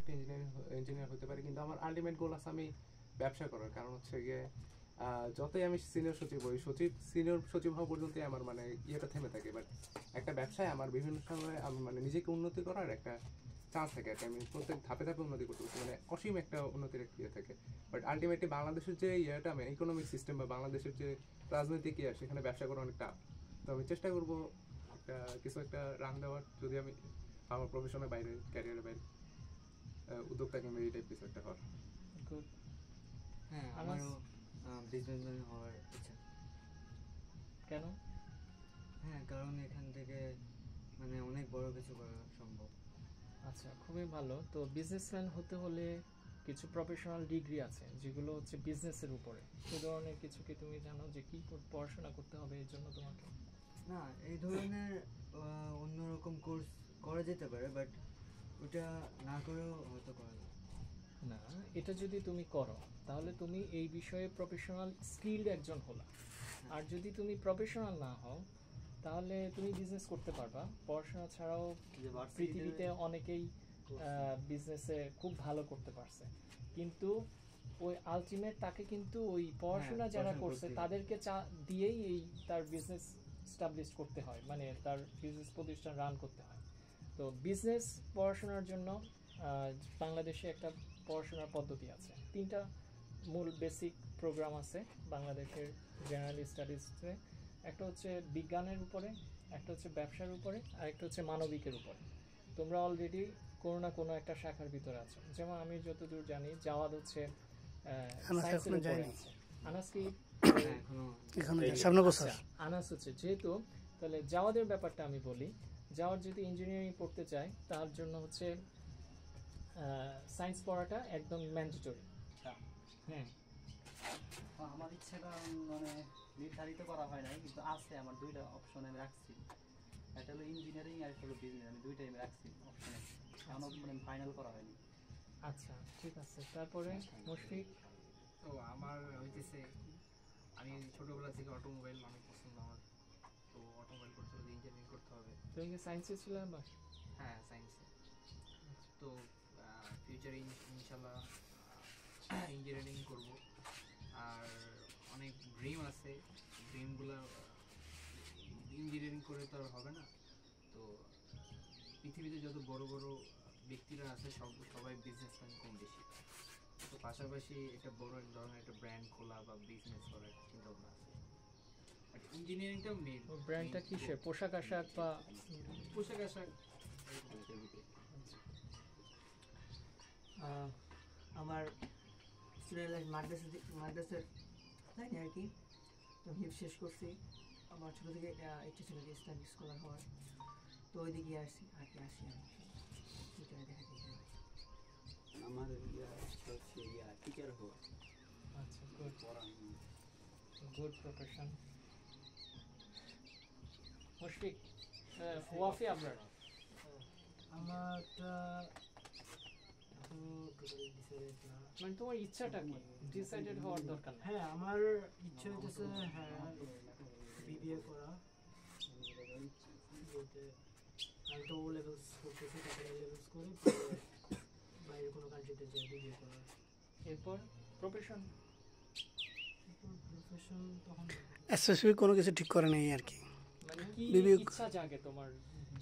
একটা ইঞ্জিনিয়ার হতে পারি, কিন্তু আমার আলটিমেট গোল আছে আমি ব্যবসা করার। কারণ হচ্ছে গিয়ে যতই আমি সিনিয়র সচিব হই, সিনিয়র সচিব হওয়া পর্যন্তই আমার মানে ইয়েটা থেমে থাকে। বাট একটা ব্যবসায় আমার বিভিন্ন সময় আমি মানে নিজেকে উন্নতি করার একটা চান্স থাকে আর কি। আমি প্রত্যেক ধাপে ধাপে উন্নতি করতে পারছি, মানে অসীম একটা উন্নতির একটা ইয়ে থাকে। বাট আলটিমেটলি বাংলাদেশের যে ইয়েটা আমি ইকোনমিক সিস্টেম বা বাংলাদেশের যে রাজনৈতিক ইয়ে, সেখানে ব্যবসা করা অনেক টাফ। তো আমি চেষ্টা করবো একটা কিছু একটা রান দেওয়ার, যদি আমি আমার প্রফেশনের বাইরে, ক্যারিয়ারের বাইরে উদ্যোক্তা কিংবা এই টাইপ কিছু একটা হওয়ার। হ্যাঁ, আমারও বিজনেসম্যান হওয়ার ইচ্ছা। কেন? হ্যাঁ, কারণ এখান থেকে মানে অনেক বড় কিছু করা সম্ভব। আচ্ছা, খুবই ভালো। তো বিজনেসম্যান হতে হলে কিছু প্রফেশনাল ডিগ্রি আছে যেগুলো হচ্ছে বিজনেসের উপরে। সে ধরনের কিছু কি তুমি জানো যে কি পড়াশোনা করতে হবে এর জন্য তোমাকে? না, এই ধরনের অন্যরকম কোর্স করা যেতে পারে, বাট ওটা না করেও হয়তো করা যায় না। এটা যদি তুমি করো তাহলে তুমি এই বিষয়ে প্রফেশনাল স্কিলড একজন হলা। আর যদি তুমি প্রফেশনাল না হও তাহলে তুমি বিজনেস করতে পারবা। পড়াশোনা ছাড়াও পৃথিবীতে অনেকেই বিজনেসে খুব ভালো করতে পারছে, কিন্তু ওই আলটিমেট তাকে কিন্তু ওই পড়াশোনা যারা করছে তাদেরকে দিয়েই এই তার বিজনেস স্টাবলিশ করতে হয়, মানে তার বিজনেস প্রতিষ্ঠান রান করতে হয়। তো বিজনেস পড়াশোনার জন্য বাংলাদেশে একটা পড়াশোনার পদ্ধতি আছে। 3টা মূল বেসিক প্রোগ্রাম আছে বাংলাদেশের জেনারেল স্টাডিজে। একটা হচ্ছে বিজ্ঞানের উপরে, একটা হচ্ছে ব্যবসার উপরে, আর একটা হচ্ছে মানবিকের উপরে। তোমরা অলরেডি কোনো না কোনো একটা শাখার ভিতরে আছো। যেমন আমি যতদূর জানি জাওয়াদ হচ্ছে সায়েন্সের উপরে আছে। আনাস কি আনাস হচ্ছে, যেহেতু তাহলে জাওয়াদের ব্যাপারটা আমি বলি। জাওয়াদ যদি ইঞ্জিনিয়ারিং পড়তে চায় তার জন্য হচ্ছে সায়েন্স পড়াটা একদম ম্যান্ডেটরি। হ্যাঁ, আমার ইচ্ছাটা মানে নির্ধারিত করা হয় নাই, কিন্তু আছে আমার 2টা অপশন আমি রাখছি। একটা হলো ইঞ্জিনিয়ারিং আর একটা হলো বিজনেস, আমি 2টাই আমি রাখছি অপশনে, এখনো মানে ফাইনাল করা হয়নি। আচ্ছা ঠিক আছে। তারপরে মুশফিক? তো আমার হইতেছে, আমি ছোটবেলা থেকে অটোমোবাইল অনেক পছন্দ আমার। তো অটোমোবাইল করতে হলে ইঞ্জিনিয়ারিং করতে হবে। তুমি কি সায়েন্সে ছিলে বা? হ্যাঁ, সায়েন্সে। তো ফিউচারে ইনশাল্লাহ ইঞ্জিনিয়ারিং করব। আর অনেক ড্রিম আছে, ড্রিমগুলো ইঞ্জিনিয়ারিং করে তো আর হবে না। তো পৃথিবীতে যত বড় বড় ব্যক্তিরা আছে সবাই বিজনেসম্যান কম বেশি। তো পাশাপাশি একটা বড় ধরনের একটা ব্র্যান্ড খোলা বা বিজনেস করার চিন্তা ভাবনা আছে। ইঞ্জিনিয়ারিংটা মেইন। ব্র্যান্ডটা কিসে? পোশাক আশাক বা পোশাক আশাক? আমার স্টুডেন্ট লাইফ মাদ্রাসার লাইনে আর কি। তো হিপ শেষ করছি। আমার ছোটো থেকে ইচ্ছা ছিল যে ইসলামিক স্কলার হওয়ার, তো ওই দিকে আসি আর কি আসি আর ফিউচারে দেখা যায়। আমার ইচ্ছা হচ্ছে টিচার হওয়া। আচ্ছা, গুড প্রফেশন। মুশফিক, ওয়াফি আপনার? আমারটা মানে তোমার ইচ্ছাটা কি? ডিসাইডেড হওয়ার দরকার নেই। হ্যাঁ, আমার ইচ্ছা হচ্ছে হ্যাঁ বিবিএ করা। আমি তো ও লেভেলস করতেছি, তারপরে এ লেভেলস করে বাইরে কোনো কান্ট্রিতে যাই বিবিএ করা। এরপর প্রফেশন তখন স্পেসিফিক কোনো কিছু ঠিক করে নেই আর কি। মানে কি বিবিএ ইচ্ছা জাগে তোমার?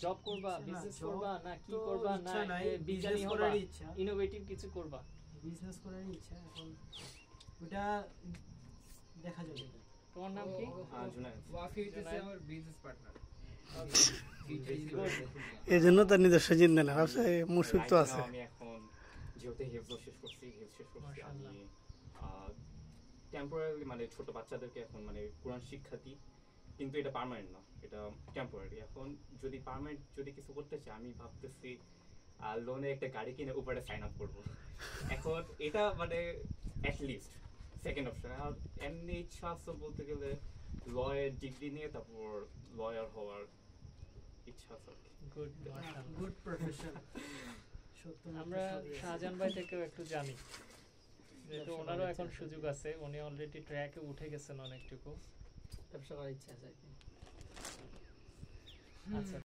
জব করবা, বিজনেস করবা, না কি তো করবা? না ইচ্ছা নাই, বিজ্ঞানী বিজনেস হবা, করার ইচ্ছা, ইনোভেটিভ কিছু করবা? বিজনেস করার ইচ্ছা। এখন ওটা দেখা যাবে। তোমার নাম কি? ওয়াফি হইতেছে আমার বিজনেস পার্টনার। এই জন্য তার নিজস্ব চিন্তা না, ভাবছে মুশফিক তো আছে। আমি এখন যেহেতু হেলথ শেষ করছি, আমি টেম্পোরারি মানে ছোট বাচ্চাদেরকে এখন মানে কোরআন শিক্ষা দিই, কিন্তু এটা পার্মানেন্ট না, এটা টেম্পোরারি। এখন যদি পার্মানেন্ট যদি কিছু করতে চাই, আমি ভাবতেছি লোনে একটা গাড়ি কিনে উপরে সাইন আপ করবো। এখন এটা মানে অ্যাটলিস্ট সেকেন্ড অপশন। আর এমনি ইচ্ছা আছে বলতে গেলে লয়ের ডিগ্রি নিয়ে তারপর লয়ার হওয়ার ইচ্ছা আছে। Good profession. আমরা শাহজাহান ভাই থেকেও একটু জানি, যেহেতু ওনারও এখন সুযোগ আছে, উনি অলরেডি ট্র্যাকে উঠে গেছেন অনেকটুকু। ব্যবসা করার ইচ্ছা আছে। আচ্ছা।